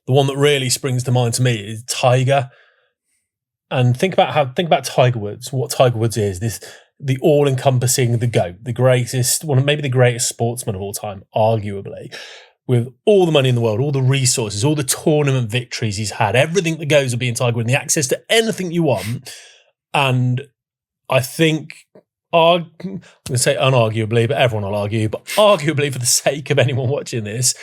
the one that really springs to mind to me is Tiger. And think about Tiger Woods. What Tiger Woods is the all-encompassing, the GOAT, the greatest, one of maybe the greatest sportsman of all time, arguably, with all the money in the world, all the resources, all the tournament victories he's had, everything that goes with being Tiger Woods, and the access to anything you want. And I think, I'm going to say unarguably, but everyone will argue, but arguably for the sake of anyone watching this,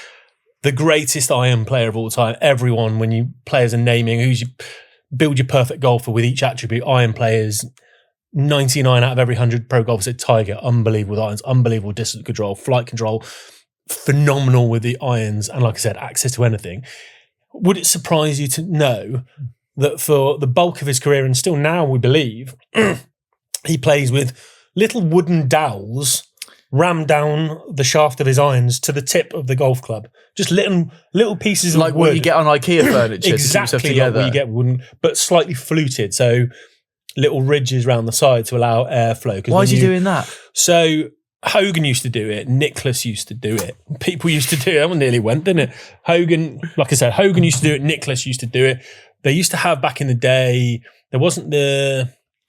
the greatest iron player of all time. Everyone, when you players are naming who's you build your perfect golfer with each attribute, iron players, 99 out of every 100 pro golfers said Tiger, unbelievable with irons, unbelievable distance control, flight control, phenomenal with the irons, and like I said, access to anything. Would it surprise you to know that for the bulk of his career, and still now we believe, he plays with little wooden dowels rammed down the shaft of his irons to the tip of the golf club. Just little pieces of like wood. what you get on IKEA furniture. Exactly like what you get wooden, but slightly fluted. So little ridges around the side to allow airflow. Why is he doing that? So Hogan used to do it. Nicklaus used to do it. People used to do it. That one nearly went, didn't it? Hogan, like I said, Hogan used to do it. Nicklaus used to do it. They used to have back in the day, there wasn't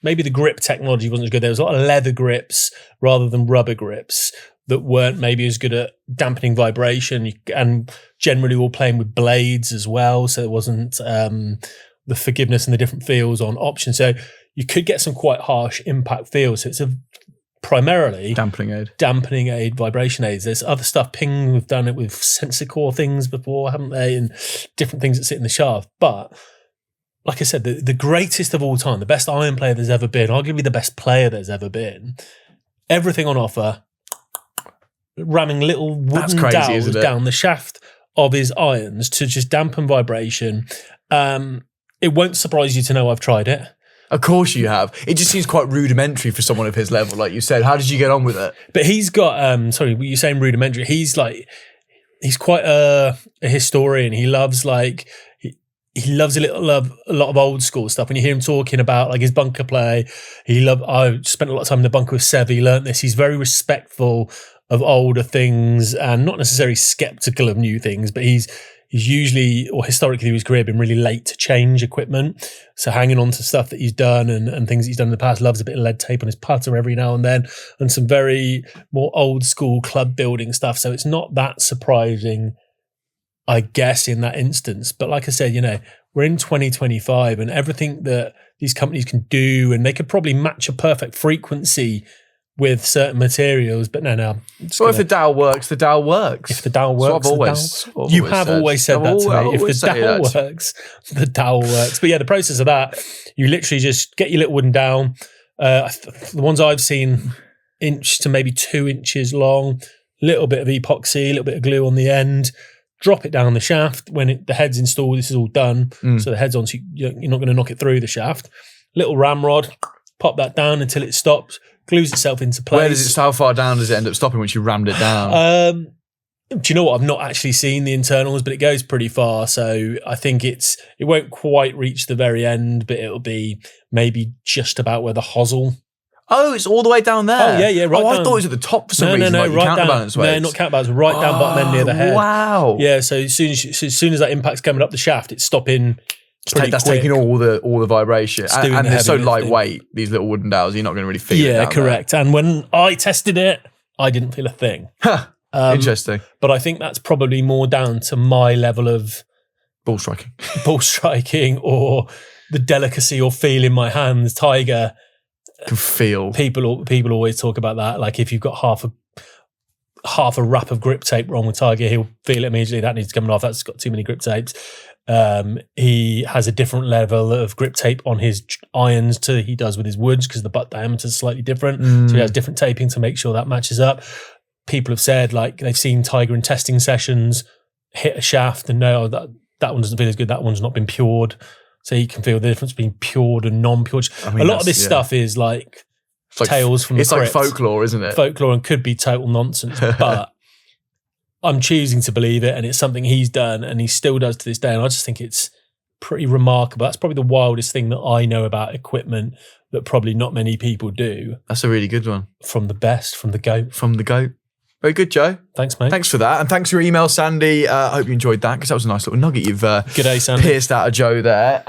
maybe the grip technology wasn't as good. There was a lot of leather grips rather than rubber grips that weren't maybe as good at dampening vibration, and generally all playing with blades as well. So it wasn't the forgiveness and the different feels on options. So you could get some quite harsh impact feels. So it's primarily dampening aid, vibration aids. There's other stuff. Ping have done it with sensor core things before, haven't they? And different things that sit in the shaft. But like I said, the greatest of all time, the best iron player there's ever been, arguably the best player there's ever been, everything on offer, ramming little wooden dowels down the shaft of his irons to just dampen vibration. It won't surprise you to know I've tried it. Of course you have. It just seems quite rudimentary for someone of his level, like you said. How did you get on with it? But he's got, sorry, were you saying rudimentary? He's quite a historian. He loves he loves a lot of old school stuff. When you hear him talking about like his bunker play, I spent a lot of time in the bunker with Sev. He learnt this. He's very respectful of older things and not necessarily skeptical of new things, but he's usually, or historically, his career been really late to change equipment. So hanging on to stuff that he's done and things he's done in the past, loves a bit of lead tape on his putter every now and then, and some very more old school club building stuff. So it's not that surprising, I guess, in that instance. But like I said, we're in 2025 and everything that these companies can do, and they could probably match a perfect frequency with certain materials, but no. So if the dowel works, the dowel works. If the dowel works, you have always said that to me. If the dowel works, the dowel works. But yeah, the process of that, you literally just get your little wooden dowel. The ones I've seen, 1 to maybe 2 inches long, little bit of epoxy, a little bit of glue on the end. Drop it down the shaft. When the head's installed, this is all done. So the head's on, so you're not going to knock it through the shaft. Little ramrod, pop that down until it stops. Glues itself into place. How far down does it end up stopping once you rammed it down? Do you know what? I've not actually seen the internals, but it goes pretty far. So I think it won't quite reach the very end, but it'll be maybe just about where the hozle. Oh, it's all the way down there. Oh, yeah, right down. I thought it was at the top for some reason. No, right counterbalance down. weights. No, not counterbalance. Right down bottom end near the head. Wow. Yeah, so as soon as that impact's coming up the shaft, it's stopping. That's taking all the vibration, and they're so lightweight. These little wooden dowels, you're not going to really feel it. Yeah, correct. There. And when I tested it, I didn't feel a thing. Interesting. But I think that's probably more down to my level of ball striking, or the delicacy or feel in my hands. Tiger can feel. People always talk about that. Like if you've got half a wrap of grip tape wrong with Tiger, he'll feel it immediately. That needs to come off. That's got too many grip tapes. He has a different level of grip tape on his irons to he does with his woods because the butt diameter is slightly different. So he has different taping to make sure that matches up. People have said like they've seen Tiger in testing sessions hit a shaft and know that one doesn't feel as good. That one's not been pured. So he can feel the difference between pured and non-pured. I mean, a lot of this stuff is like tales from the crypt. It's like folklore, isn't it? Folklore, and could be total nonsense, but I'm choosing to believe it, and it's something he's done and he still does to this day, and I just think it's pretty remarkable. That's probably the wildest thing that I know about equipment that probably not many people do. That's a really good one. From the best, from the GOAT. From the GOAT. Very good, Joe. Thanks, mate. Thanks for that. And thanks for your email, Sandy. I hope you enjoyed that because that was a nice little nugget you've G'day, Sandy. pierced out of Joe there.